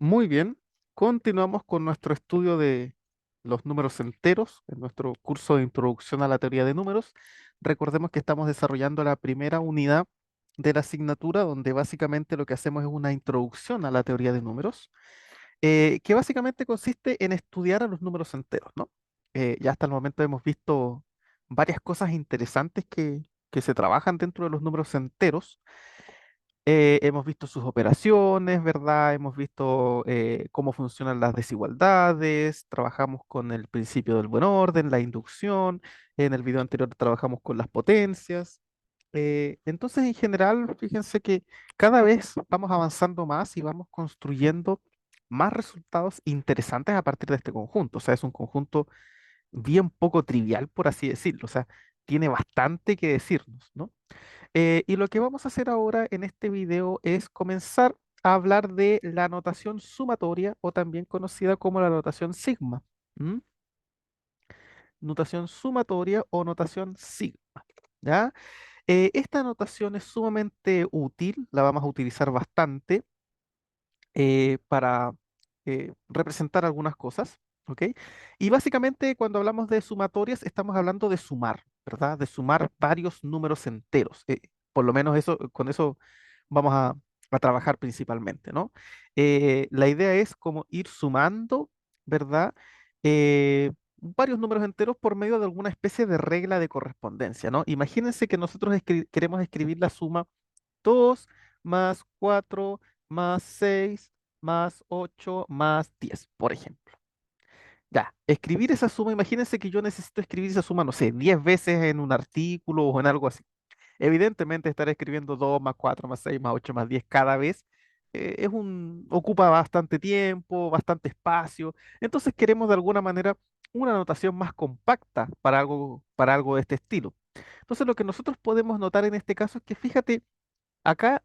Muy bien, continuamos con nuestro estudio de los números enteros en nuestro curso de introducción a la teoría de números. Recordemos que estamos desarrollando la primera unidad de la asignatura, donde básicamente lo que hacemos es una introducción a la teoría de números, que básicamente consiste en estudiar a los números enteros, ¿no? Ya hasta el momento hemos visto varias cosas interesantes que se trabajan dentro de los números enteros. Hemos visto sus operaciones, ¿verdad? Hemos visto cómo funcionan las desigualdades, trabajamos con el principio del buen orden, la inducción, en el video anterior trabajamos con las potencias. Entonces, en general, fíjense que cada vez vamos avanzando más y vamos construyendo más resultados interesantes a partir de este conjunto. O sea, es un conjunto bien poco trivial, por así decirlo. O sea, tiene bastante que decirnos, ¿no? Y lo que vamos a hacer ahora en este video es comenzar a hablar de la notación sumatoria o también conocida como la notación sigma. ¿M? Notación sumatoria o notación sigma. ¿Ya? Esta notación es sumamente útil, la vamos a utilizar bastante para representar algunas cosas, ¿ok? Y básicamente cuando hablamos de sumatorias estamos hablando de sumar, ¿verdad? De sumar varios números enteros. Por lo menos eso, con eso vamos a trabajar principalmente, ¿no? La idea es como ir sumando, ¿verdad? Varios números enteros por medio de alguna especie de regla de correspondencia, ¿no? Imagínense que nosotros queremos escribir la suma 2 más 4 más 6 más 8 más 10, por ejemplo. Ya, escribir esa suma, imagínense que yo necesito escribir esa suma, no sé, 10 veces en un artículo o en algo así. Evidentemente estar escribiendo 2 más 4 más 6 más 8 más 10 cada vez ocupa bastante tiempo, bastante espacio. Entonces queremos de alguna manera una notación más compacta para algo de este estilo. Entonces lo que nosotros podemos notar en este caso es que fíjate, acá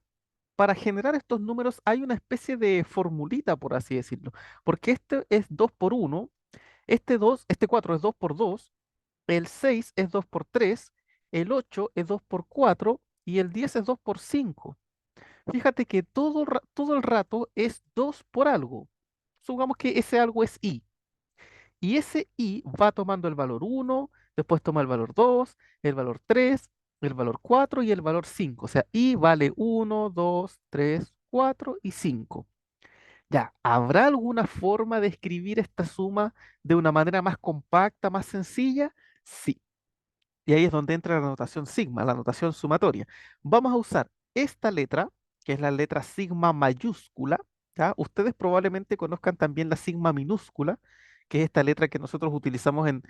para generar estos números hay una especie de formulita, por así decirlo, porque este es 2 por uno, este 4 es 2 por 2, el 6 es 2 por 3, el 8 es 2 por 4 y el 10 es 2 por 5. Fíjate que todo el rato es 2 por algo. Supongamos que ese algo es i. Y ese i va tomando el valor uno, después toma el valor 2, el valor 3, el valor 4 y el valor 5. O sea, i vale uno, 2, 3, 4 y 5. Ya, ¿habrá alguna forma de escribir esta suma de una manera más compacta, más sencilla? Sí. Y ahí es donde entra la notación sigma, la notación sumatoria. Vamos a usar esta letra, que es la letra sigma mayúscula. ¿Ya? Ustedes probablemente conozcan también la sigma minúscula, que es esta letra que nosotros utilizamos en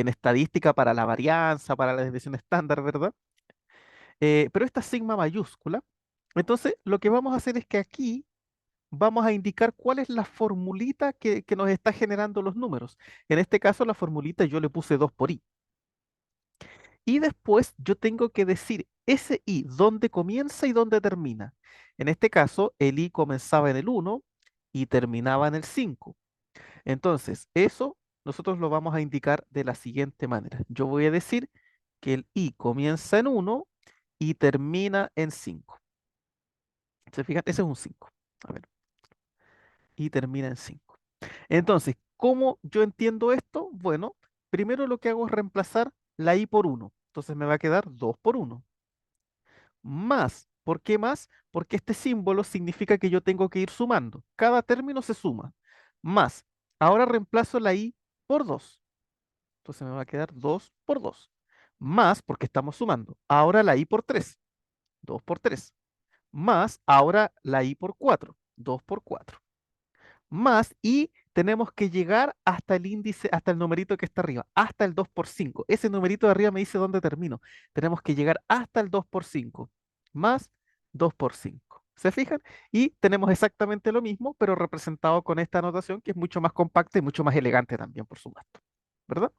estadística para la varianza, para la desviación estándar, ¿verdad? Pero esta sigma mayúscula, entonces lo que vamos a hacer es que aquí vamos a indicar cuál es la formulita que nos está generando los números. En este caso, la formulita yo le puse 2 por i. Y después yo tengo que decir ese i, dónde comienza y dónde termina. En este caso, el i comenzaba en el uno y terminaba en el 5. Entonces, eso nosotros lo vamos a indicar de la siguiente manera. Yo voy a decir que el i comienza en uno y termina en 5. ¿Se fijan? Ese es un 5. A ver, y termina en 5. Entonces, ¿cómo yo entiendo esto? Bueno, primero lo que hago es reemplazar la i por uno. Entonces me va a quedar 2 por uno. Más. ¿Por qué más? Porque este símbolo significa que yo tengo que ir sumando. Cada término se suma. Más. Ahora reemplazo la i por 2. Entonces me va a quedar 2 por 2. Más, porque estamos sumando. Ahora la i por 3. 2 por 3. Más, ahora la i por 4. 2 por 4. Más, y tenemos que llegar hasta el índice, hasta el numerito que está arriba, hasta el 2 por 5. Ese numerito de arriba me dice dónde termino. Tenemos que llegar hasta el 2 por 5, más 2 por 5. ¿Se fijan? Y tenemos exactamente lo mismo, pero representado con esta anotación que es mucho más compacta y mucho más elegante también, por supuesto. ¿Verdad?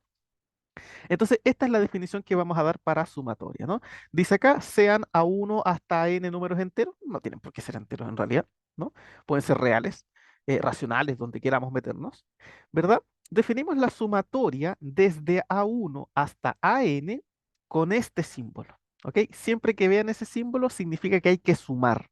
Entonces, esta es la definición que vamos a dar para sumatoria, ¿no? Dice acá, sean a uno hasta n números enteros, no tienen por qué ser enteros en realidad, ¿no? Pueden ser reales, racionales, donde queramos meternos, ¿verdad? Definimos la sumatoria desde a1 hasta an con este símbolo, ¿ok? Siempre que vean ese símbolo significa que hay que sumar,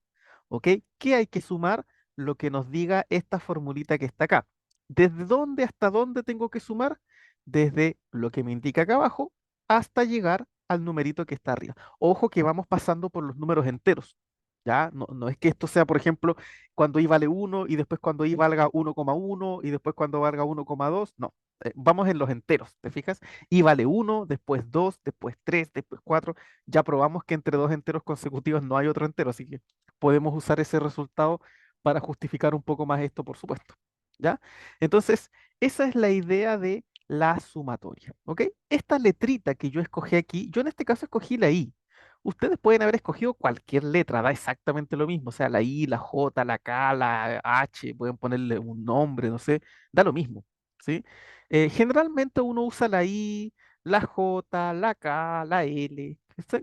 ¿ok? ¿Qué hay que sumar? lo que nos diga esta formulita que está acá. ¿Desde dónde hasta dónde tengo que sumar? Desde lo que me indica acá abajo hasta llegar al numerito que está arriba. Ojo que vamos pasando por los números enteros. ¿Ya? No, no es que esto sea, por ejemplo, cuando i vale 1 y después cuando i valga 1,1 y después cuando valga 1,2. No, vamos en los enteros, ¿te fijas? I vale 1, después 2, después 3, después 4. Ya probamos que entre dos enteros consecutivos no hay otro entero, así que podemos usar ese resultado para justificar un poco más esto, por supuesto. ¿Ya? Entonces, esa es la idea de la sumatoria, ¿ok? Esta letrita que yo escogí aquí, yo en este caso escogí la I. Ustedes pueden haber escogido cualquier letra, da exactamente lo mismo, o sea, la I, la J, la K, la H, pueden ponerle un nombre, no sé, da lo mismo, ¿sí? Generalmente uno usa la I, la J, la K, la L, son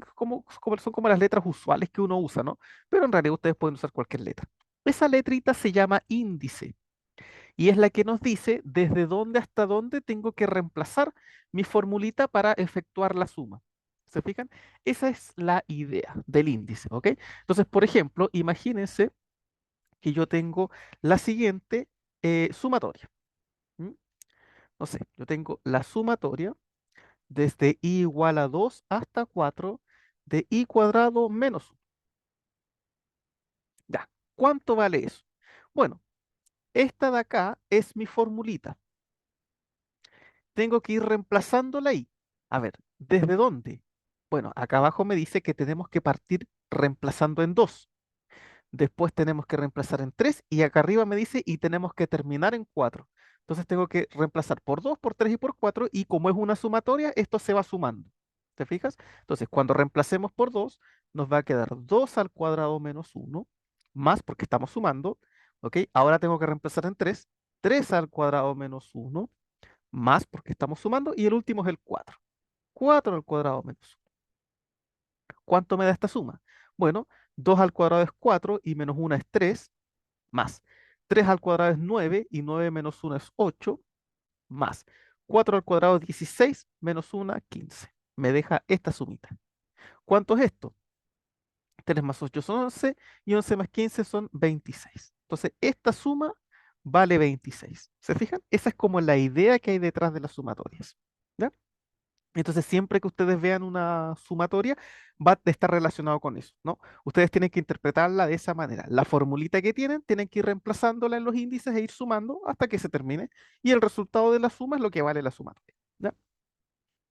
como las letras usuales que uno usa, ¿no? Pero en realidad ustedes pueden usar cualquier letra. Esa letrita se llama índice y es la que nos dice desde dónde hasta dónde tengo que reemplazar mi formulita para efectuar la suma. ¿Se fijan? Esa es la idea del índice, ¿ok? Entonces, por ejemplo, imagínense que yo tengo la siguiente sumatoria. ¿M? No sé, yo tengo la sumatoria desde i igual a 2 hasta 4 de i cuadrado menos 1. Ya, ¿cuánto vale eso? Bueno, esta de acá es mi formulita. Tengo que ir reemplazándola ahí. A ver, ¿desde dónde? Bueno, acá abajo me dice que tenemos que partir reemplazando en 2. Después tenemos que reemplazar en 3 y acá arriba me dice y tenemos que terminar en 4. Entonces tengo que reemplazar por 2, por 3 y por 4 y como es una sumatoria, esto se va sumando. ¿Te fijas? Entonces cuando reemplacemos por 2, nos va a quedar 2 al cuadrado menos 1, más porque estamos sumando. ¿Ok? Ahora tengo que reemplazar en 3, 3 al cuadrado menos 1, más porque estamos sumando y el último es el 4. 4 al cuadrado menos 1. ¿Cuánto me da esta suma? Bueno, 2 al cuadrado es 4 y menos 1 es 3, más. 3 al cuadrado es 9 y 9 menos 1 es 8, más. 4 al cuadrado es 16 menos 1, 15. Me deja esta sumita. ¿Cuánto es esto? 3 más 8 son 11 y 11 más 15 son 26. Entonces, esta suma vale 26. ¿Se fijan? Esa es como la idea que hay detrás de las sumatorias. ¿Ya? Entonces, siempre que ustedes vean una sumatoria, va a estar relacionado con eso, ¿no? Ustedes tienen que interpretarla de esa manera. La formulita que tienen que ir reemplazándola en los índices e ir sumando hasta que se termine. Y el resultado de la suma es lo que vale la sumatoria. ¿Ya?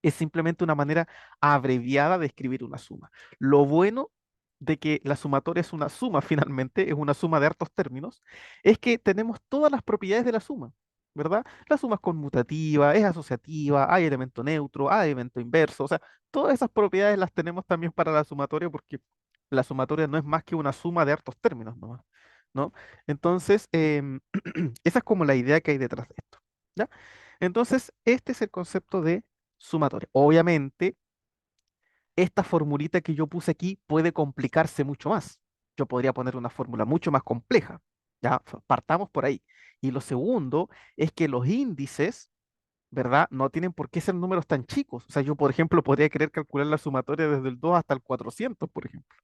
Es simplemente una manera abreviada de escribir una suma. Lo bueno de que la sumatoria es una suma finalmente, es una suma de hartos términos, es que tenemos todas las propiedades de la suma, ¿verdad? La suma es conmutativa, es asociativa, hay elemento neutro, hay elemento inverso, o sea, todas esas propiedades las tenemos también para la sumatoria porque la sumatoria no es más que una suma de hartos términos nomás, ¿no? Entonces, esa es como la idea que hay detrás de esto, ¿ya? Entonces, este es el concepto de sumatoria. Obviamente, esta formulita que yo puse aquí puede complicarse mucho más. Yo podría poner una fórmula mucho más compleja. Ya, partamos por ahí. Y lo segundo es que los índices, ¿verdad? No tienen por qué ser números tan chicos. O sea, yo, por ejemplo, podría querer calcular la sumatoria desde el 2 hasta el 400, por ejemplo.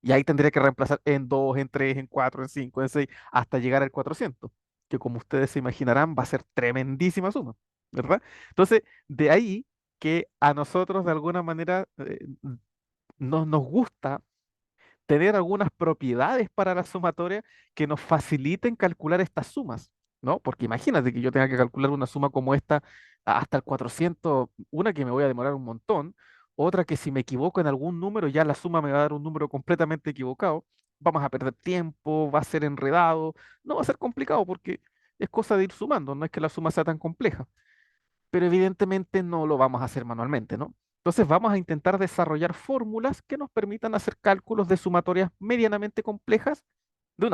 Y ahí tendría que reemplazar en 2, en 3, en 4, en 5, en 6, hasta llegar al 400, que como ustedes se imaginarán va a ser tremendísima suma, ¿verdad? Entonces, de ahí que a nosotros de alguna manera nos gusta tener algunas propiedades para la sumatoria que nos faciliten calcular estas sumas, ¿no? Porque imagínate que yo tenga que calcular una suma como esta hasta el 400, una que me voy a demorar un montón, otra que si me equivoco en algún número, ya la suma me va a dar un número completamente equivocado, vamos a perder tiempo, va a ser enredado, no va a ser complicado porque es cosa de ir sumando, no es que la suma sea tan compleja, pero evidentemente no lo vamos a hacer manualmente, ¿no? Entonces vamos a intentar desarrollar fórmulas que nos permitan hacer cálculos de sumatorias medianamente complejas de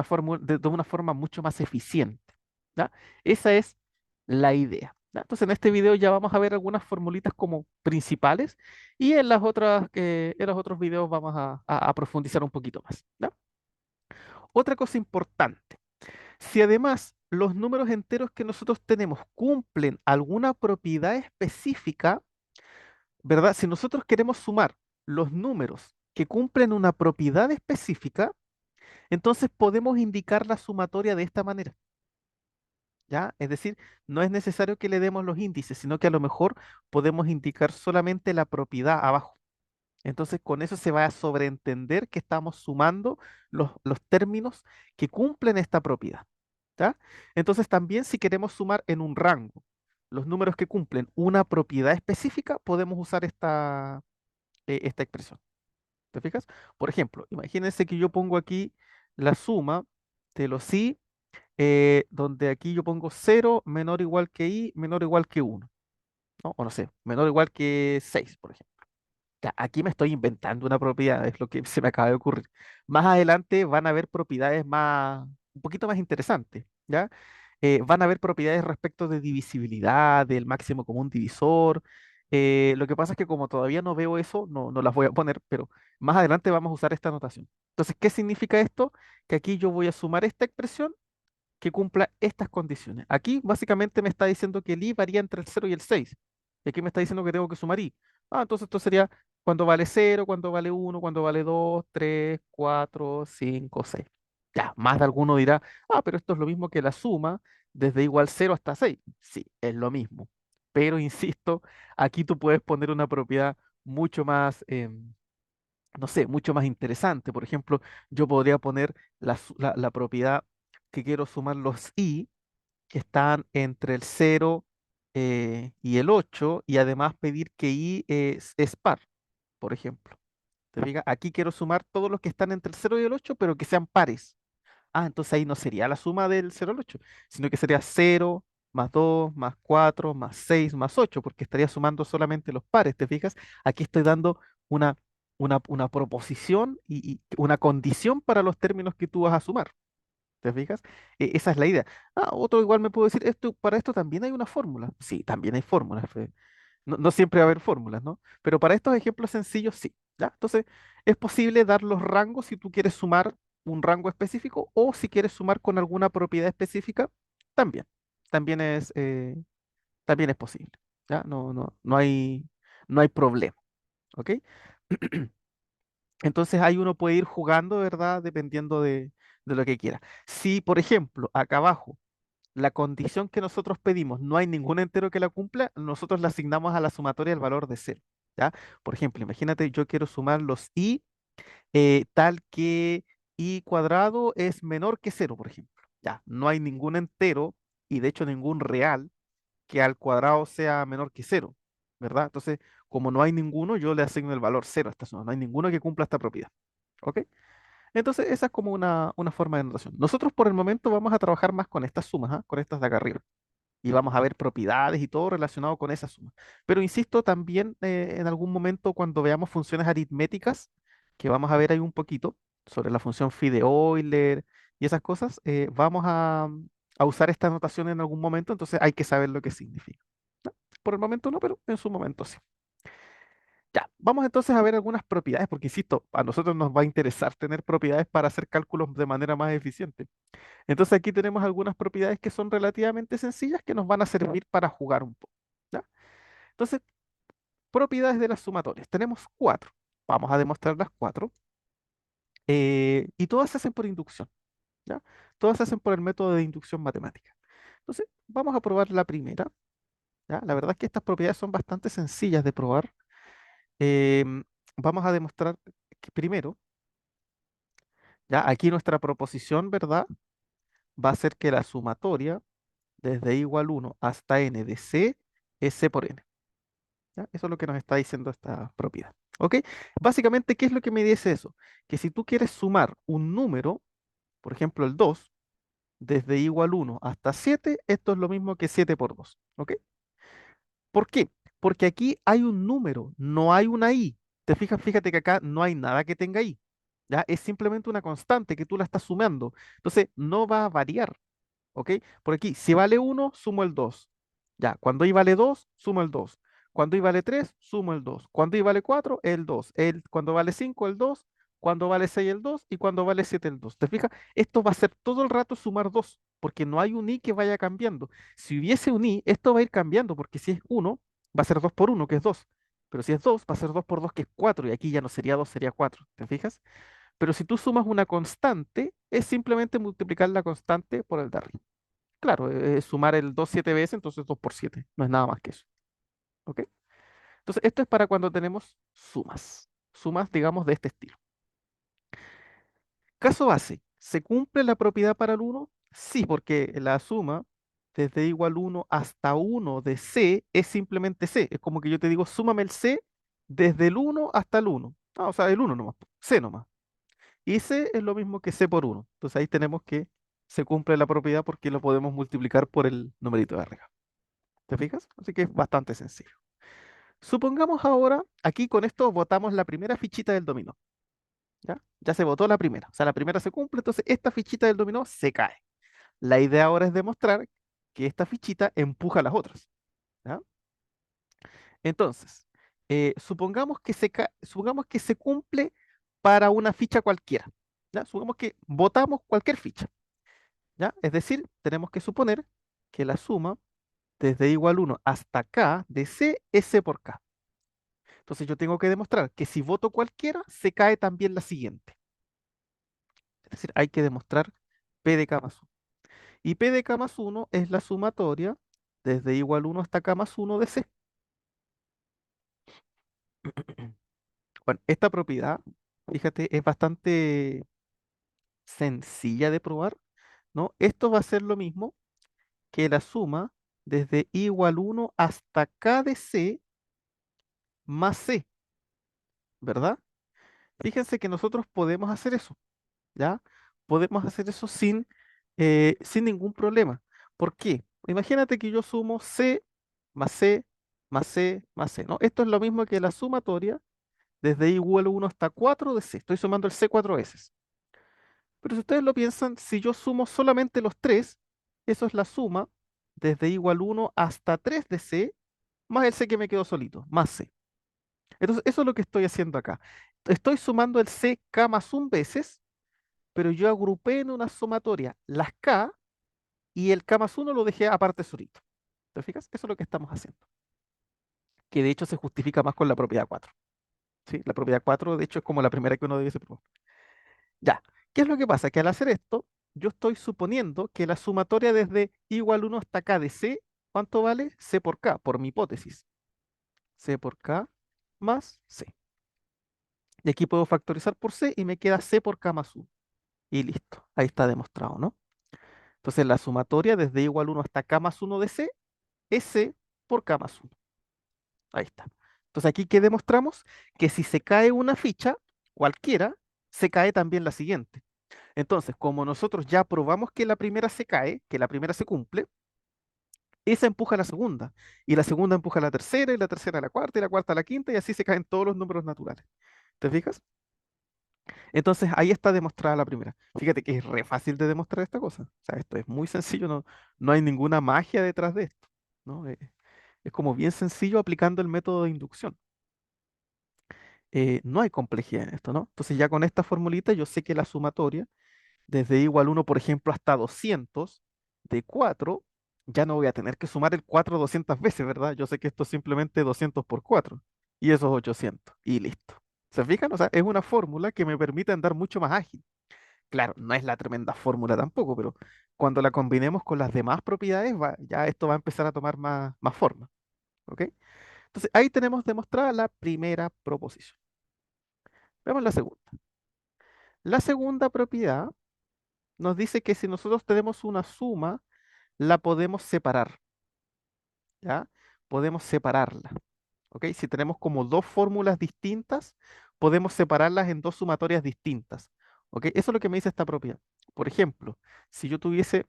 una forma mucho más eficiente, ¿ya? Esa es la idea, ¿ya? Entonces en este video ya vamos a ver algunas formulitas como principales y en en los otros videos vamos a profundizar un poquito más, ¿ya? Otra cosa importante. Si además los números enteros que nosotros tenemos cumplen alguna propiedad específica, ¿verdad? Si nosotros queremos sumar los números que cumplen una propiedad específica, Entonces podemos indicar la sumatoria de esta manera, ¿ya? Es decir, no es necesario que le demos los índices, sino que a lo mejor podemos indicar solamente la propiedad abajo. Entonces, con eso se va a sobreentender que estamos sumando los términos que cumplen esta propiedad, ¿ya? Entonces, también si queremos sumar en un rango los números que cumplen una propiedad específica, podemos usar esta expresión. ¿Te fijas? Por ejemplo, imagínense que yo pongo aquí la suma de los i, donde aquí yo pongo cero menor o igual que i menor o igual que uno, ¿no? O no sé, menor o igual que 6, por ejemplo. Ya, aquí me estoy inventando una propiedad, es lo que se me acaba de ocurrir. Más adelante van a haber propiedades un poquito más interesantes, ¿ya? Van a haber propiedades respecto de divisibilidad, del máximo común divisor. Lo que pasa es que como todavía no veo eso, no las voy a poner, pero más adelante vamos a usar esta notación. Entonces, ¿qué significa esto? Que aquí yo voy a sumar esta expresión que cumpla estas condiciones. Aquí básicamente me está diciendo que el i varía entre el 0 y el 6. Y aquí me está diciendo que tengo que sumar i. Ah, entonces esto sería cuando vale 0, cuando vale 1, cuando vale 2, 3, 4, 5, 6. Ya, más de alguno dirá, ah, pero esto es lo mismo que la suma desde igual 0 hasta 6. Sí, es lo mismo. Pero insisto, aquí tú puedes poner una propiedad mucho más, no sé, mucho más interesante. Por ejemplo, yo podría poner la propiedad que quiero sumar los i que están entre el 0 y el 8 y además pedir que i es par, por ejemplo. ¿Te fijas? Aquí quiero sumar todos los que están entre el 0 y el 8, pero que sean pares. Ah, entonces ahí no sería la suma del 0 al 8, sino que sería 0 más 2 más 4 más 6 más 8, porque estaría sumando solamente los pares, ¿te fijas? Aquí estoy dando una, una proposición y una condición para los términos que tú vas a sumar, ¿te fijas? Esa es la idea. Ah, otro igual me puedo decir, para esto también hay una fórmula. Sí, también hay fórmulas. No siempre va a haber fórmulas, ¿no? Pero para estos ejemplos sencillos, sí, ¿ya? Entonces, es posible dar los rangos si tú quieres sumar un rango específico o si quieres sumar con alguna propiedad específica, también. También también es posible, ¿ya? No hay problema, ¿ok? Entonces ahí uno puede ir jugando, ¿verdad? Dependiendo de lo que quiera. Si, por ejemplo, acá abajo, la condición que nosotros pedimos no hay ningún entero que la cumpla, nosotros le asignamos a la sumatoria el valor de cero, ¿ya? Por ejemplo, imagínate, yo quiero sumar los i tal que i cuadrado es menor que cero, por ejemplo. Ya, no hay ningún entero y de hecho ningún real que al cuadrado sea menor que cero, ¿verdad? Entonces, como no hay ninguno, yo le asigno el valor cero a esta suma. No hay ninguno que cumpla esta propiedad. ¿Ok? Entonces, esa es como una forma de notación. Nosotros por el momento vamos a trabajar más con estas sumas, ¿ah? Con estas de acá arriba. Y vamos a ver propiedades y todo relacionado con esa suma. Pero insisto, también en algún momento cuando veamos funciones aritméticas, que vamos a ver ahí un poquito sobre la función phi de Euler y esas cosas, vamos a usar esta notación en algún momento, entonces hay que saber lo que significa. ¿No? Por el momento no, pero en su momento sí. Ya, vamos entonces a ver algunas propiedades, porque insisto, a nosotros nos va a interesar tener propiedades para hacer cálculos de manera más eficiente. Entonces aquí tenemos algunas propiedades que son relativamente sencillas que nos van a servir para jugar un poco, ¿ya? Entonces, propiedades de las sumatorias. Tenemos cuatro. Vamos a demostrar las cuatro. Y todas se hacen por inducción, ¿ya? Todas se hacen por el método de inducción matemática. Entonces, vamos a probar la primera, ¿ya? La verdad es que estas propiedades son bastante sencillas de probar. Vamos a demostrar que primero, ya aquí nuestra proposición, ¿verdad? Va a ser que la sumatoria desde i igual 1 hasta n de c es c por n. ¿Ya? Eso es lo que nos está diciendo esta propiedad. ¿Ok? Básicamente, ¿qué es lo que me dice eso? Que si tú quieres sumar un número, por ejemplo el 2 desde i igual 1 hasta 7 esto es lo mismo que 7 por 2. ¿Ok? ¿Por qué? Porque aquí hay un número, no hay una i. Te fijas, fíjate que acá no hay nada que tenga i. ¿Ya? Es simplemente una constante que tú la estás sumando. Entonces, no va a variar. ¿Ok? Por aquí, si vale uno sumo el 2. Ya, cuando i vale 2 sumo el 2. Cuando i vale 3 sumo el 2. Cuando i vale 4 el 2. Cuando vale 5 el 2. Cuando vale 6 el 2. Y cuando vale 7 el 2. ¿Te fijas? Esto va a ser todo el rato sumar 2, porque no hay un i que vaya cambiando. Si hubiese un i, esto va a ir cambiando, porque si es uno va a ser 2 por uno que es 2. Pero si es 2 va a ser 2 por 2 que es 4. Y aquí ya no sería 2 sería 4. ¿Te fijas? Pero si tú sumas una constante, es simplemente multiplicar la constante por el de arriba. Claro, es sumar el 2 7 veces, entonces 2 por 7. No es nada más que eso. ¿Ok? Entonces, esto es para cuando tenemos sumas. Sumas, digamos, de este estilo. Caso base, ¿se cumple la propiedad para el uno? Sí, porque la suma desde igual 1 hasta 1 de C es simplemente C. Es como que yo te digo, súmame el C desde el 1 hasta el 1. Ah, o sea, el 1 nomás, C nomás. Y C es lo mismo que C por 1. Entonces ahí tenemos que se cumple la propiedad porque lo podemos multiplicar por el numerito de arriba. ¿Te fijas? Así que es bastante sencillo. Supongamos ahora, aquí con esto botamos la primera fichita del dominó. ¿Ya? Ya se votó la primera. O sea, la primera se cumple, entonces esta fichita del dominó se cae. La idea ahora es demostrar que esta fichita empuja a las otras. ¿Ya? Entonces, supongamos que se cumple para una ficha cualquiera. ¿Ya? Supongamos que votamos cualquier ficha. ¿Ya? Es decir, tenemos que suponer que la suma desde igual 1 hasta k de c es c por k. Entonces yo tengo que demostrar que si voto cualquiera, se cae también la siguiente. Es decir, hay que demostrar p de k más 1. Y p de k más 1 es la sumatoria desde igual 1 hasta k más 1 de c. Bueno, esta propiedad, fíjate, es bastante sencilla de probar, ¿no? Esto va a ser lo mismo que la suma desde igual 1 hasta k de c más c, ¿verdad? Fíjense que nosotros podemos hacer eso, ¿ya? Podemos hacer eso sin ningún problema. ¿Por qué? Imagínate que yo sumo c más c más c más c, ¿no? Esto es lo mismo que la sumatoria desde igual 1 hasta 4 de c. Estoy sumando el c cuatro veces. Pero si ustedes lo piensan, si yo sumo solamente los tres, eso es la suma desde igual 1 hasta 3 de c más el c que me quedó solito, más c. Entonces, eso es lo que estoy haciendo acá. Estoy sumando el c k más 1 veces, pero yo agrupé en una sumatoria las k y el k más 1 lo dejé aparte solito. ¿Te fijas? Eso es lo que estamos haciendo. Que de hecho se justifica más con la propiedad 4. ¿Sí? La propiedad 4, de hecho, es como la primera que uno debe probar. Ya, ¿qué es lo que pasa? Que al hacer esto, yo estoy suponiendo que la sumatoria desde igual 1 hasta k de c, ¿cuánto vale? C por k, por mi hipótesis. C por k más c. Y aquí puedo factorizar por c y me queda c por k más 1. Y listo, ahí está demostrado, ¿no? Entonces la sumatoria desde igual 1 hasta k más 1 de c es c por k más 1. Ahí está. Entonces aquí, ¿qué demostramos? Que si se cae una ficha, cualquiera, se cae también la siguiente. Entonces, como nosotros ya probamos que la primera se cae, que la primera se cumple, esa empuja a la segunda, y la segunda empuja a la tercera, y la tercera a la cuarta, y la cuarta a la quinta, y así se caen todos los números naturales. ¿Te fijas? Entonces, ahí está demostrada la primera. Fíjate que es re fácil de demostrar esta cosa. O sea, esto es muy sencillo, no hay ninguna magia detrás de esto, ¿no? Es como bien sencillo aplicando el método de inducción. No hay complejidad en esto, ¿no? Entonces, ya con esta formulita, yo sé que la sumatoria desde igual 1, por ejemplo, hasta 200 de 4, ya no voy a tener que sumar el 4 200 veces, ¿verdad? Yo sé que esto es simplemente 200 por 4 y eso es 800 y listo. ¿Se fijan? O sea, es una fórmula que me permite andar mucho más ágil. Claro, no es la tremenda fórmula tampoco, pero cuando la combinemos con las demás propiedades, ya esto va a empezar a tomar más forma. ¿Ok? Entonces, ahí tenemos demostrada la primera proposición. Veamos la segunda. La segunda propiedad nos dice que si nosotros tenemos una suma, la podemos separar, ¿ya? Podemos separarla, ¿ok? Si tenemos como dos fórmulas distintas, podemos separarlas en dos sumatorias distintas, ¿ok? Eso es lo que me dice esta propiedad. Por ejemplo, si yo tuviese,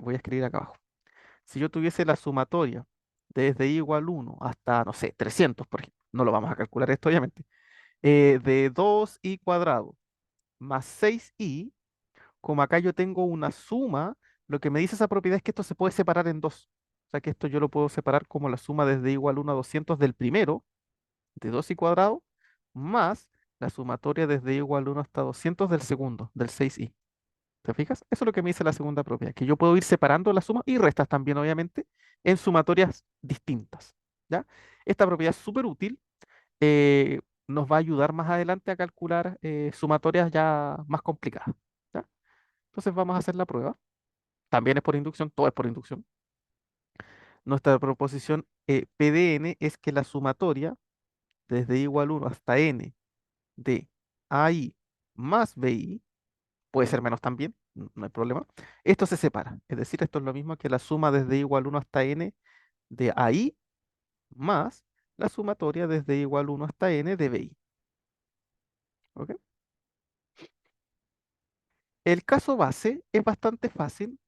voy a escribir acá abajo, si yo tuviese la sumatoria desde i igual 1 hasta, no sé, 300, por ejemplo, no lo vamos a calcular esto obviamente, de 2i cuadrado más 6i, como acá yo tengo una suma, lo que me dice esa propiedad es que esto se puede separar en dos. O sea que esto yo lo puedo separar como la suma desde igual 1 a 200 del primero, de 2 y cuadrado, más la sumatoria desde igual 1 hasta 200 del segundo, del 6i. ¿Te fijas? Eso es lo que me dice la segunda propiedad, que yo puedo ir separando las sumas y restas también, obviamente, en sumatorias distintas. ¿Ya? Esta propiedad es súper útil. nos va a ayudar más adelante a calcular sumatorias ya más complicadas. ¿Ya? Entonces vamos a hacer la prueba. También es por inducción, todo es por inducción. Nuestra proposición P de n es que la sumatoria desde igual 1 hasta n de AI más BI, puede ser menos también, no hay problema, esto se separa. Es decir, esto es lo mismo que la suma desde igual 1 hasta n de AI más la sumatoria desde igual 1 hasta n de BI. ¿Ok? El caso base es bastante fácil.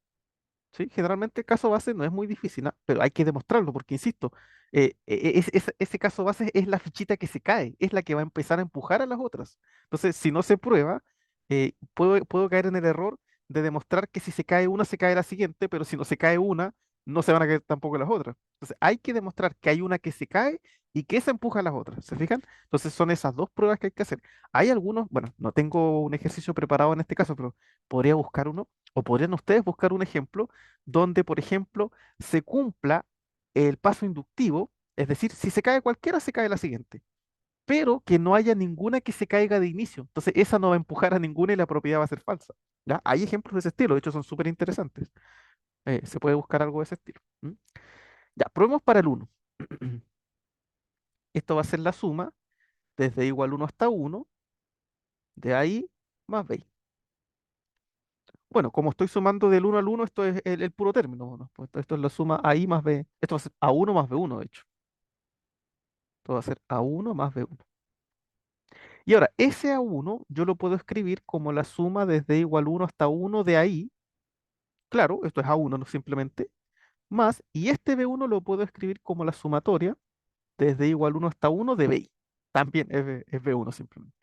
¿Sí? Generalmente el caso base no es muy difícil, ¿ah? Pero hay que demostrarlo, porque insisto, ese caso base es la fichita que se cae, es la que va a empezar a empujar a las otras. Entonces, si no se prueba, puedo caer en el error de demostrar que si se cae una, se cae la siguiente, pero si no se cae una, no se van a caer tampoco las otras. Entonces, hay que demostrar que hay una que se cae y que esa empuja a las otras. ¿Se fijan? Entonces, son esas dos pruebas que hay que hacer. Hay algunos, bueno, no tengo un ejercicio preparado en este caso, pero podría buscar uno, o podrían ustedes buscar un ejemplo donde, por ejemplo, se cumpla el paso inductivo, es decir, si se cae cualquiera, se cae la siguiente, pero que no haya ninguna que se caiga de inicio. Entonces, esa no va a empujar a ninguna y la propiedad va a ser falsa. ¿Ya? Hay ejemplos de ese estilo, de hecho son súper interesantes. Se puede buscar algo de ese estilo. ¿Mm? Ya, probemos para el uno. Esto va a ser la suma desde igual 1 hasta 1 de ahí más b. Bueno, como estoy sumando del 1 al 1, esto es el puro término, ¿no? Pues esto es la suma ahí más b. Esto va a ser a1 más b1, de hecho. Esto va a ser a1 más b1. Y ahora, ese a1 yo lo puedo escribir como la suma desde igual 1 hasta 1 de ahí. Claro, esto es a1, no simplemente. Más, y este b1 lo puedo escribir como la sumatoria desde igual 1 hasta 1 de bi. También es b1 simplemente.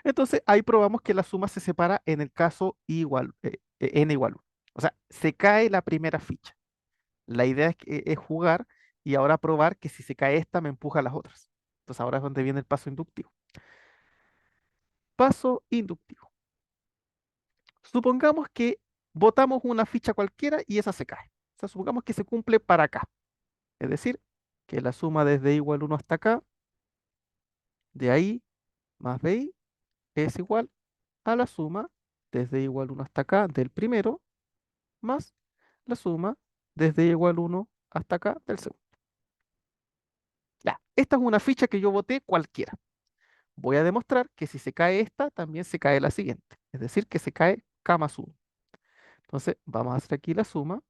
Entonces, ahí probamos que la suma se separa en el caso igual, n igual 1. O sea, se cae la primera ficha. La idea es jugar y ahora probar que si se cae esta me empuja a las otras. Entonces ahora es donde viene el paso inductivo. Paso inductivo. Supongamos que botamos una ficha cualquiera y esa se cae. O sea, supongamos que se cumple para acá. Es decir, que la suma desde igual 1 hasta acá, de ahí más bi, es igual a la suma desde igual 1 hasta acá del primero, más la suma desde igual 1 hasta acá del segundo. Ya, esta es una ficha que yo boté cualquiera. Voy a demostrar que si se cae esta, también se cae la siguiente. Es decir, que se cae k más 1. Entonces, vamos a hacer aquí la suma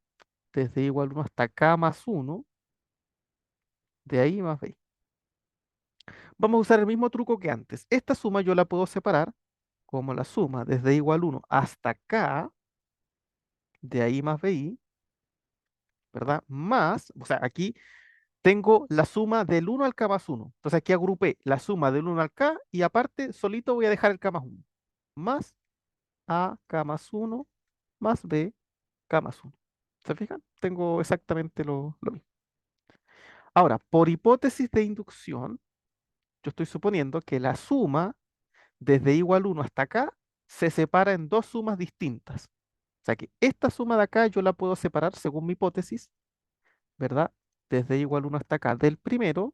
desde igual 1 hasta k más 1, de ahí más b. Vamos a usar el mismo truco que antes. Esta suma yo la puedo separar como la suma desde igual 1 hasta k, de ahí más bi, ¿verdad? Más, o sea, aquí tengo la suma del 1 al k más 1. Entonces aquí agrupé la suma del 1 al k y aparte solito voy a dejar el k más 1. Más a k más 1 más b k más 1. ¿Se fijan? Tengo exactamente lo mismo. Ahora, por hipótesis de inducción, yo estoy suponiendo que la suma desde igual 1 hasta acá se separa en dos sumas distintas. O sea que esta suma de acá yo la puedo separar según mi hipótesis, ¿verdad? Desde igual 1 hasta acá del primero,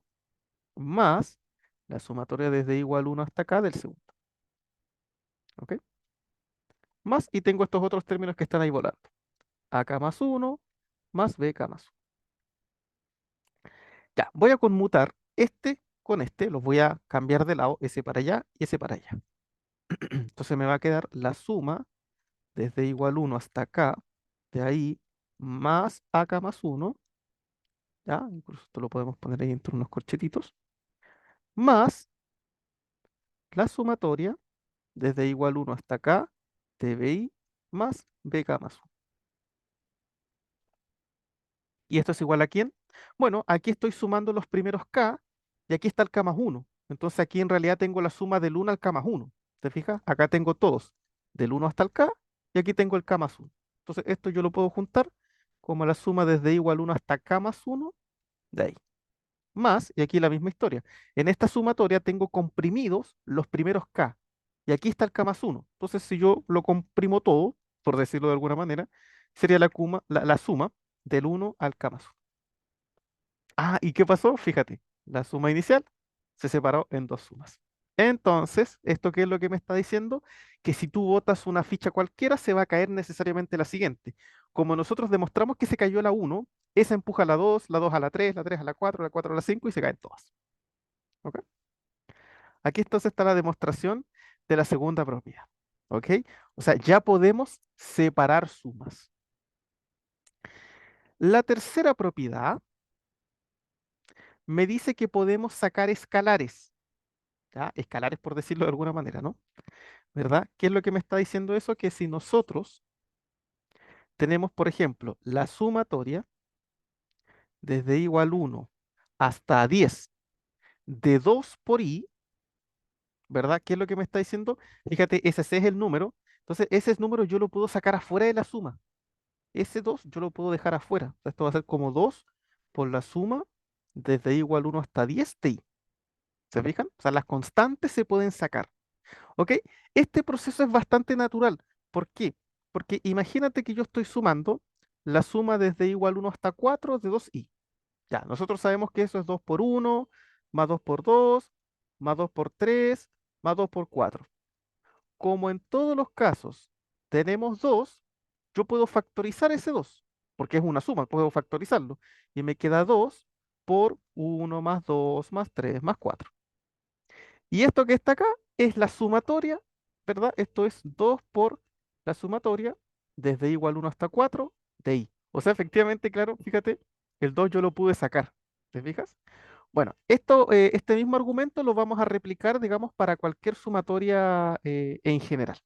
más la sumatoria desde igual 1 hasta acá del segundo. ¿Ok? Más, y tengo estos otros términos que están ahí volando. AK más 1 más BK más 1. Ya, voy a conmutar este con este, los voy a cambiar de lado, ese para allá y ese para allá. Entonces me va a quedar la suma desde igual 1 hasta acá, de ahí, más AK más 1, ya, incluso esto lo podemos poner ahí entre unos corchetitos, más la sumatoria desde igual 1 hasta acá, de BI más BK más 1. ¿Y esto es igual a quién? Bueno, aquí estoy sumando los primeros K y aquí está el K más 1. Entonces aquí en realidad tengo la suma del 1 al K más 1. ¿Te fijas? Acá tengo todos, del 1 hasta el K y aquí tengo el K más 1. Entonces esto yo lo puedo juntar como la suma desde igual 1 hasta K más 1 de ahí. Más, y aquí la misma historia. En esta sumatoria tengo comprimidos los primeros K y aquí está el K más 1. Entonces si yo lo comprimo todo, por decirlo de alguna manera, sería la suma del 1 al K más 1. Ah, ¿y qué pasó? Fíjate, la suma inicial se separó en dos sumas. Entonces, ¿esto qué es lo que me está diciendo? Que si tú botas una ficha cualquiera, se va a caer necesariamente la siguiente. Como nosotros demostramos que se cayó la uno, esa empuja la 2 a la 3 a la 4 la 4 a la 5 y se caen todas. ¿Ok? Aquí entonces está la demostración de la segunda propiedad. ¿Ok? O sea, ya podemos separar sumas. La tercera propiedad me dice que podemos sacar escalares. ¿Ya? Escalares por decirlo de alguna manera, ¿no? ¿Verdad? ¿Qué es lo que me está diciendo eso? Que si nosotros tenemos, por ejemplo, la sumatoria desde igual 1 hasta 10 de 2 por i, ¿verdad? ¿Qué es lo que me está diciendo? Fíjate, ese C es el número. Entonces, ese número yo lo puedo sacar afuera de la suma. Ese 2 yo lo puedo dejar afuera. O sea, esto va a ser como 2 por la suma desde igual 1 hasta 10 de i. ¿Se fijan? O sea, las constantes se pueden sacar. ¿Ok? Este proceso es bastante natural. ¿Por qué? Porque imagínate que yo estoy sumando la suma desde igual 1 hasta 4 de 2i. Ya, nosotros sabemos que eso es 2 por 1, más 2 por 2, más 2 por 3, más 2 por 4. Como en todos los casos tenemos 2, yo puedo factorizar ese 2, porque es una suma, puedo factorizarlo. Y me queda 2 por 1 más 2 más 3 más 4. Y esto que está acá es la sumatoria, ¿verdad? Esto es 2 por la sumatoria desde igual 1 hasta 4 de i. O sea, efectivamente, claro, fíjate, el 2 yo lo pude sacar. ¿Te fijas? Bueno, este mismo argumento lo vamos a replicar, digamos, para cualquier sumatoria en general.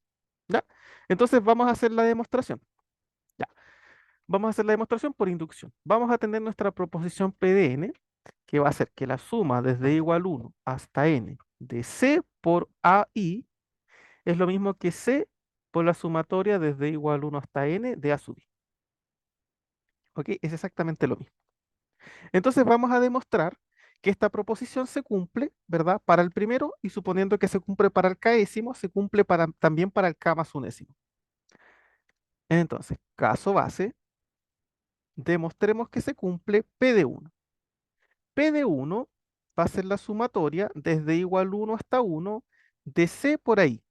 ¿Ya? Entonces vamos a hacer la demostración. Ya. Vamos a hacer la demostración por inducción. Vamos a tener nuestra proposición P de n, que va a ser que la suma desde igual 1 hasta n de C por AI es lo mismo que C por la sumatoria desde igual 1 hasta n de A sub i. ¿Ok? Es exactamente lo mismo. Entonces vamos a demostrar que esta proposición se cumple, ¿verdad? Para el primero y suponiendo que se cumple para el késimo, se cumple también para el k más unésimo. Entonces, caso base, demostremos que se cumple P de 1. P de 1 va a ser la sumatoria desde igual 1 hasta 1 de C por ahí.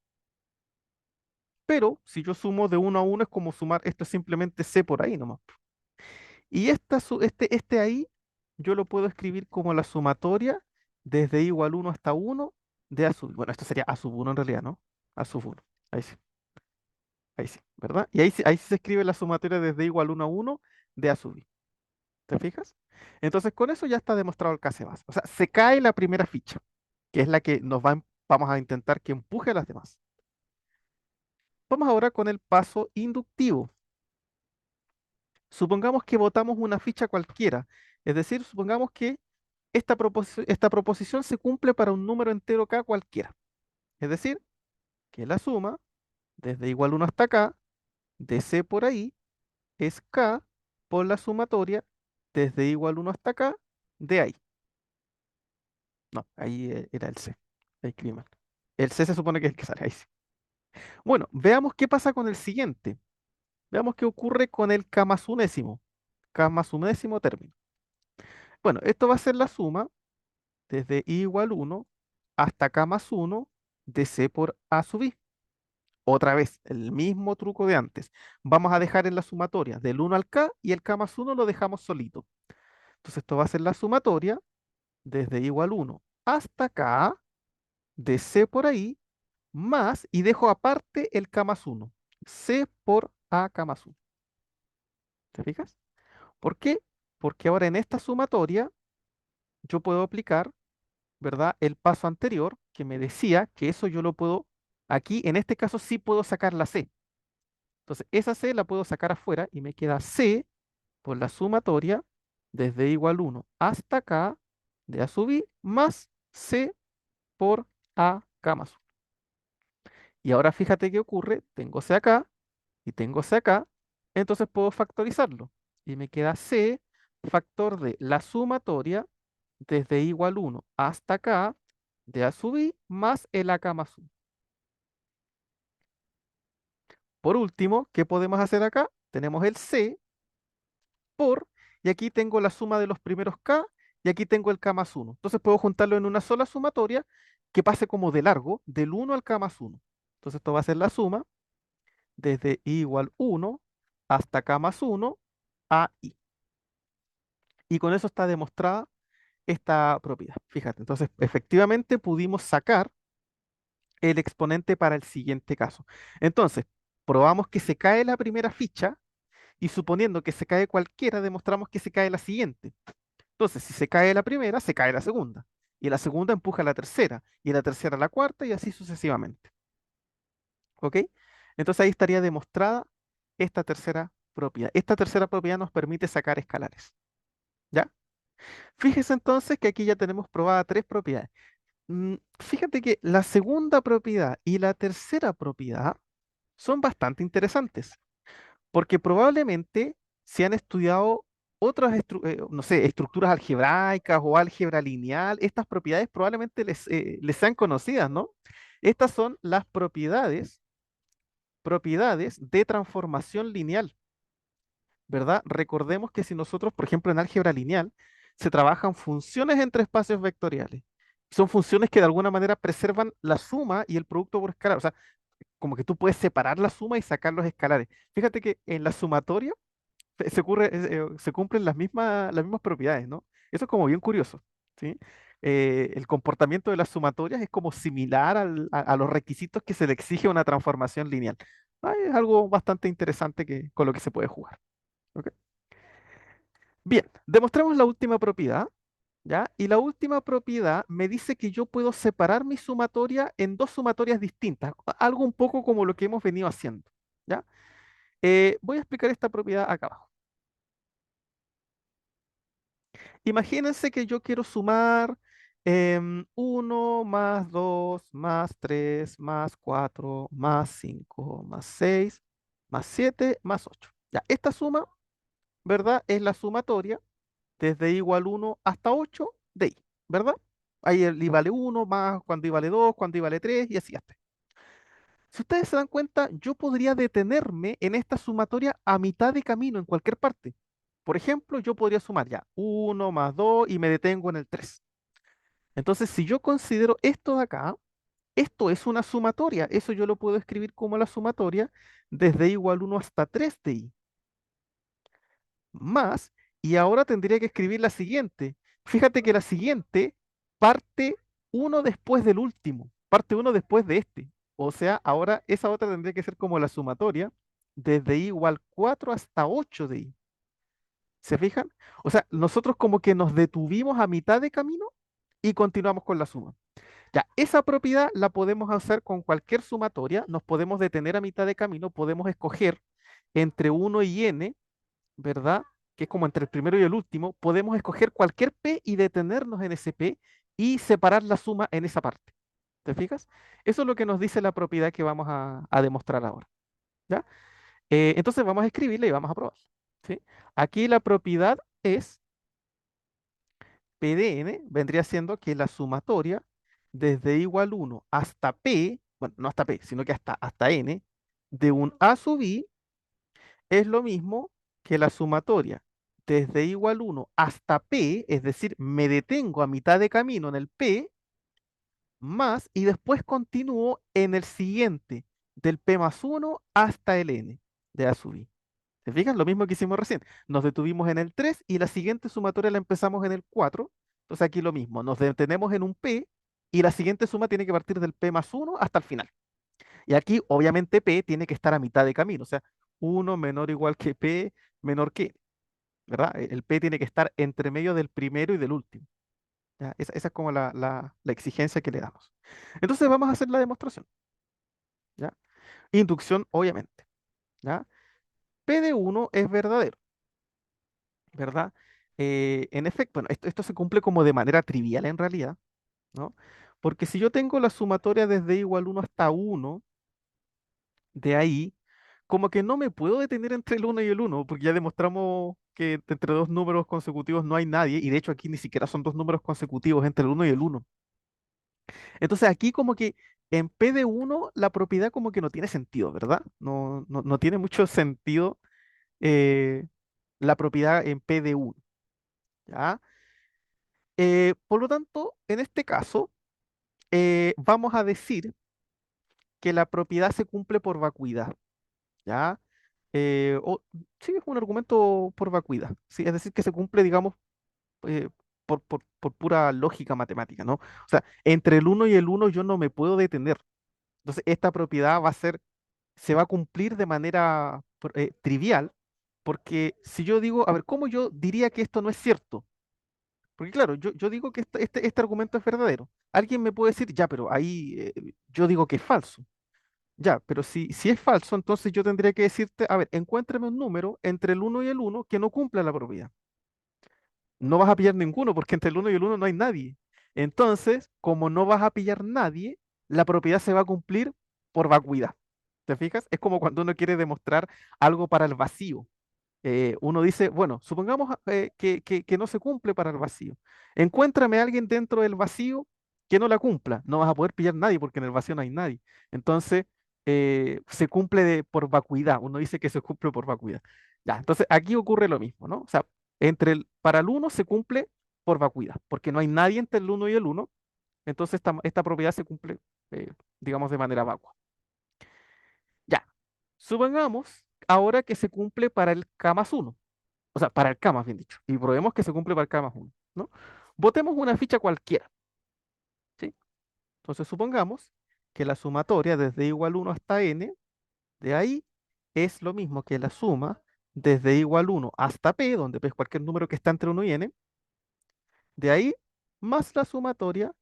Pero si yo sumo de 1 a 1 es como sumar, esto es simplemente C por ahí nomás. Y este ahí yo lo puedo escribir como la sumatoria desde igual 1 hasta 1 de A sub. Bueno, esto sería A sub 1 en realidad, ¿no? A sub 1. Ahí sí, ¿verdad? Y ahí sí se escribe la sumatoria desde igual 1 a 1 de A sub i. ¿Te fijas? Entonces con eso ya está demostrado el case base. O sea, se cae la primera ficha, que es la que vamos a intentar que empuje a las demás. Vamos ahora con el paso inductivo. Supongamos que votamos una ficha cualquiera, es decir, supongamos que esta proposición se cumple para un número entero k cualquiera, es decir, que la suma desde igual 1 hasta k de c por ahí es k por la sumatoria desde igual 1 hasta k de ahí. No, ahí era el c. Ahí escribí mal. El c se supone que es el que sale ahí sí. Bueno, veamos qué pasa con el siguiente. Veamos qué ocurre con el k más unésimo. K más unésimo término. Bueno, esto va a ser la suma desde i igual 1 hasta k más 1 de c por a sub i. Otra vez, el mismo truco de antes. Vamos a dejar en la sumatoria del 1 al k y el k más 1 lo dejamos solito. Entonces esto va a ser la sumatoria desde i igual 1 hasta k de c por ahí más, y dejo aparte el k más 1. C por a k más 1. ¿Te fijas? ¿Por qué? Porque ahora en esta sumatoria yo puedo aplicar, ¿verdad? El paso anterior que me decía que eso yo lo puedo, aquí en este caso sí puedo sacar la C. Entonces esa C la puedo sacar afuera y me queda C por la sumatoria desde igual 1 hasta acá de A sub i más C por A K más 1. Y ahora fíjate qué ocurre, tengo C acá y tengo C acá, entonces puedo factorizarlo. Y me queda C factor de la sumatoria desde igual 1 hasta acá de A sub i más el AK más 1. Por último, ¿qué podemos hacer acá? Tenemos el C por, y aquí tengo la suma de los primeros K, y aquí tengo el K más 1. Entonces puedo juntarlo en una sola sumatoria, que pase como de largo del 1 al k más 1. Entonces esto va a ser la suma desde i igual 1 hasta k más 1 a i. Y con eso está demostrada esta propiedad. Fíjate, entonces efectivamente pudimos sacar el exponente para el siguiente caso. Entonces, probamos que se cae la primera ficha y suponiendo que se cae cualquiera, demostramos que se cae la siguiente. Entonces, si se cae la primera, se cae la segunda. Y la segunda empuja a la tercera, y la tercera a la cuarta, y así sucesivamente. ¿Ok? Entonces ahí estaría demostrada esta tercera propiedad. Esta tercera propiedad nos permite sacar escalares. ¿Ya? Fíjese entonces que aquí ya tenemos probadas tres propiedades. Fíjate que la segunda propiedad y la tercera propiedad son bastante interesantes, porque probablemente se han estudiado otras, no sé, estructuras algebraicas o álgebra lineal. Estas propiedades probablemente les sean conocidas, ¿no? Estas son las propiedades de transformación lineal, ¿verdad? Recordemos que si nosotros, por ejemplo, en álgebra lineal, se trabajan funciones entre espacios vectoriales. Son funciones que de alguna manera preservan la suma y el producto por escalar. O sea, como que tú puedes separar la suma y sacar los escalares. Fíjate que en la sumatoria se cumplen las mismas propiedades, ¿no? Eso es como bien curioso, ¿sí? El comportamiento de las sumatorias es como similar a los requisitos que se le exige a una transformación lineal. Es algo bastante interesante con lo que se puede jugar. ¿Ok? Bien, demostramos la última propiedad, ¿ya? Y la última propiedad me dice que yo puedo separar mi sumatoria en dos sumatorias distintas, algo un poco como lo que hemos venido haciendo, ¿ya? Voy a explicar esta propiedad acá abajo. Imagínense que yo quiero sumar 1 más 2 más 3 más 4 más 5 más 6 más 7 más 8. Ya, esta suma, ¿verdad? Es la sumatoria desde i igual 1 hasta 8 de i, ¿verdad? Ahí el i vale 1 más cuando i vale 2, cuando i vale 3 y así hasta. Si ustedes se dan cuenta, yo podría detenerme en esta sumatoria a mitad de camino en cualquier parte. Por ejemplo, yo podría sumar ya 1 más 2 y me detengo en el 3. Entonces, si yo considero esto de acá, esto es una sumatoria. Eso yo lo puedo escribir como la sumatoria desde i igual 1 hasta 3 de i. Más, y ahora tendría que escribir la siguiente. Fíjate que la siguiente parte uno después del último, parte uno después de este. O sea, ahora esa otra tendría que ser como la sumatoria desde i igual 4 hasta 8 de i. ¿Se fijan? O sea, nosotros como que nos detuvimos a mitad de camino y continuamos con la suma. Ya, esa propiedad la podemos hacer con cualquier sumatoria, nos podemos detener a mitad de camino, podemos escoger entre uno y n, ¿verdad? Que es como entre el primero y el último, podemos escoger cualquier p y detenernos en ese p y separar la suma en esa parte. ¿Te fijas? Eso es lo que nos dice la propiedad que vamos a demostrar ahora. ¿Ya? Entonces vamos a escribirla y vamos a probar. ¿Sí? Aquí la propiedad es P de n, vendría siendo que la sumatoria desde igual 1 hasta p, bueno, no hasta p, sino que hasta n, de un a sub i es lo mismo que la sumatoria desde igual 1 hasta p, es decir, me detengo a mitad de camino en el p, más y después continúo en el siguiente, del p más 1 hasta el n de a sub i. ¿Se fijan? Lo mismo que hicimos recién. Nos detuvimos en el 3 y la siguiente sumatoria la empezamos en el 4. Entonces aquí lo mismo, nos detenemos en un p y la siguiente suma tiene que partir del p más 1 hasta el final. Y aquí obviamente p tiene que estar a mitad de camino, o sea, 1 menor o igual que p menor que, ¿verdad? El p tiene que estar entre medio del primero y del último. ¿Ya? Esa es como la exigencia que le damos. Entonces vamos a hacer la demostración. ¿Ya? Inducción, obviamente. ¿Ya? P de 1 es verdadero. ¿Verdad? En efecto, bueno, esto se cumple como de manera trivial en realidad, ¿no? Porque si yo tengo la sumatoria desde igual 1 hasta 1, de ahí, como que no me puedo detener entre el 1 y el 1, porque ya demostramos que entre dos números consecutivos no hay nadie, y de hecho aquí ni siquiera son dos números consecutivos entre el 1 y el 1. Entonces aquí como que en P de 1 la propiedad como que no tiene sentido, ¿verdad? No tiene mucho sentido eh, la propiedad en P de 1, ¿ya? Por lo tanto, en este caso, vamos a decir que la propiedad se cumple por vacuidad, ¿ya? Sí, es un argumento por vacuidad, ¿sí? Es decir, que se cumple, digamos, eh, por pura lógica matemática, ¿no? O sea, entre el uno y el uno yo no me puedo detener. Entonces, esta propiedad se va a cumplir de manera trivial, porque si yo digo, a ver, ¿cómo yo diría que esto no es cierto? Porque claro, yo digo que este argumento es verdadero. Alguien me puede decir, ya, pero ahí yo digo que es falso. Ya, pero si es falso, entonces yo tendría que decirte, a ver, encuéntrame un número entre el uno y el uno que no cumpla la propiedad. No vas a pillar ninguno, porque entre el uno y el uno no hay nadie. Entonces, como no vas a pillar nadie, la propiedad se va a cumplir por vacuidad. ¿Te fijas? Es como cuando uno quiere demostrar algo para el vacío. Uno dice, bueno, supongamos que no se cumple para el vacío. Encuéntrame a alguien dentro del vacío que no la cumpla. No vas a poder pillar nadie porque en el vacío no hay nadie. Entonces, se cumple por vacuidad. Uno dice que se cumple por vacuidad. Ya, entonces aquí ocurre lo mismo, ¿no? O sea, para el uno se cumple por vacuidad, porque no hay nadie entre el uno y el uno. Entonces, esta propiedad se cumple, eh, digamos, de manera vacua. Ya, supongamos ahora que se cumple para el K más uno. O sea, para el K más bien dicho, y probemos que se cumple para el K más uno, ¿no? Botemos una ficha cualquiera, ¿sí? Entonces supongamos que la sumatoria desde igual uno hasta n, de ahí es lo mismo que la suma desde igual uno hasta p, donde p es cualquier número que está entre uno y n, de ahí más la sumatoria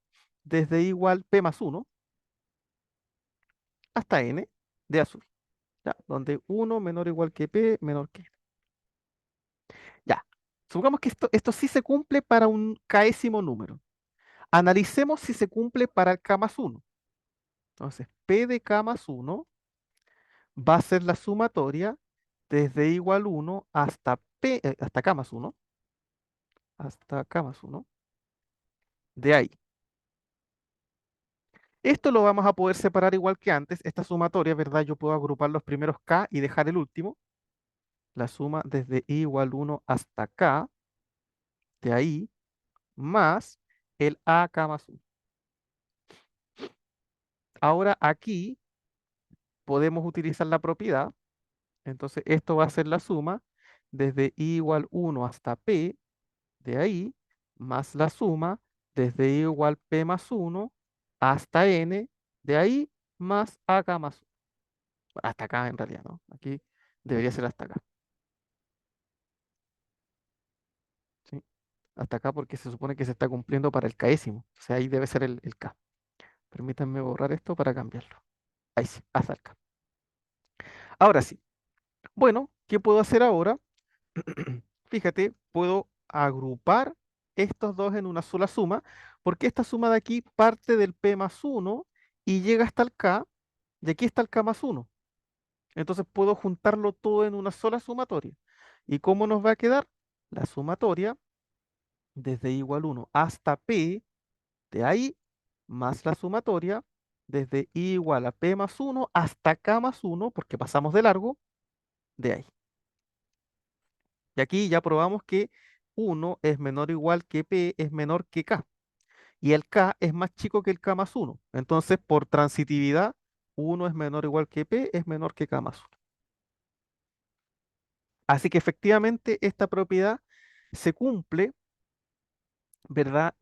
desde igual p más uno hasta n de a sub i, ¿ya? Donde uno menor o igual que p menor que n. Ya, supongamos que esto sí se cumple para un késimo número. Analicemos si se cumple para el K más uno. Entonces, P de K más uno va a ser la sumatoria desde igual uno hasta K más uno, hasta K más uno, de ahí. Esto lo vamos a poder separar igual que antes. Esta sumatoria, ¿verdad? Yo puedo agrupar los primeros K y dejar el último. La suma desde I igual uno hasta K, de ahí, más el AK más uno. Ahora aquí podemos utilizar la propiedad. Entonces, esto va a ser la suma desde i igual uno hasta p, de ahí, más la suma desde i igual p más uno hasta n, de ahí, más acá más 1. Hasta acá en realidad, ¿no? Aquí debería ser hasta acá, ¿sí? Hasta acá porque se supone que se está cumpliendo para el késimo. O sea, ahí debe ser el k. Permítanme borrar esto para cambiarlo. Ahí sí, hasta el k. Ahora sí. Bueno, ¿qué puedo hacer ahora? Fíjate, puedo agrupar estos dos en una sola suma, porque esta suma de aquí parte del P más uno y llega hasta el K, y aquí está el K más uno. Entonces puedo juntarlo todo en una sola sumatoria. ¿Y cómo nos va a quedar? La sumatoria desde igual uno hasta P, de ahí, más la sumatoria desde I igual a P más uno hasta K más uno, porque pasamos de largo, de ahí. Y aquí ya probamos que uno es menor o igual que P es menor que K. Y el K es más chico que el K más uno. Entonces, por transitividad, uno es menor o igual que P es menor que K más uno. Así que efectivamente esta propiedad se cumple, ¿verdad?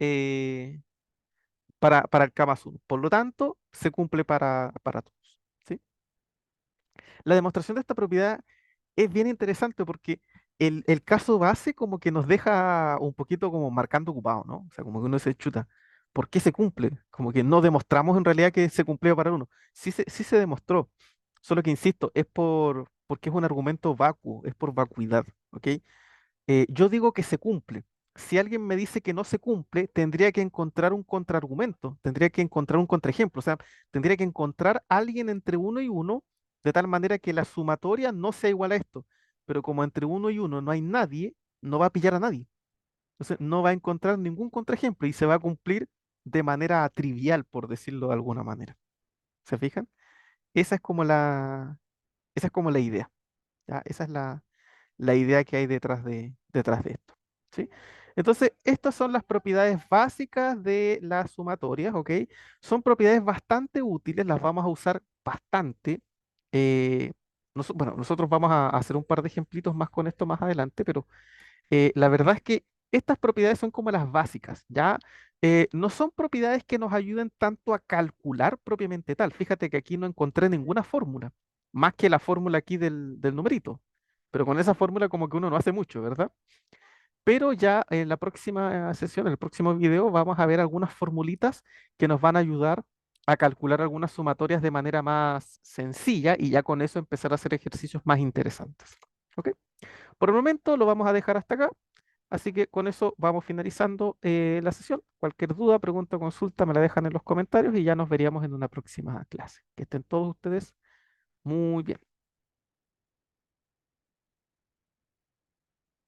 Para el K más uno. Por lo tanto, se cumple para todos. ¿Sí? La demostración de esta propiedad es bien interesante porque el caso base como que nos deja un poquito como marcando ocupado, ¿no? O sea, como que uno se chuta. ¿Por qué se cumple? Como que no demostramos en realidad que se cumplió para uno. Sí se demostró. Solo que insisto, porque es un argumento vacuo, es por vacuidad, ¿ok? Yo digo que se cumple. Si alguien me dice que no se cumple, tendría que encontrar un contraargumento, tendría que encontrar un contraejemplo, o sea, tendría que encontrar alguien entre uno y uno, de tal manera que la sumatoria no sea igual a esto. Pero como entre uno y uno no hay nadie, no va a pillar a nadie. Entonces, no va a encontrar ningún contraejemplo y se va a cumplir de manera trivial, por decirlo de alguna manera. ¿Se fijan? Esa es como esa es como la idea. ¿Ya? Esa es la idea que hay detrás de esto. ¿Sí? Entonces, estas son las propiedades básicas de las sumatorias, ¿ok? Son propiedades bastante útiles, las vamos a usar bastante. eh, bueno, nosotros vamos a hacer un par de ejemplitos más con esto más adelante, pero la verdad es que estas propiedades son como las básicas, ¿ya? No son propiedades que nos ayuden tanto a calcular propiamente tal. Fíjate que aquí no encontré ninguna fórmula, más que la fórmula aquí del numerito. Pero con esa fórmula como que uno no hace mucho, ¿verdad? Pero ya en la próxima sesión, en el próximo video, vamos a ver algunas formulitas que nos van a ayudar a calcular algunas sumatorias de manera más sencilla y ya con eso empezar a hacer ejercicios más interesantes. ¿Ok? Por el momento lo vamos a dejar hasta acá, así que con eso vamos finalizando la sesión. Cualquier duda, pregunta o consulta me la dejan en los comentarios y ya nos veríamos en una próxima clase. Que estén todos ustedes muy bien.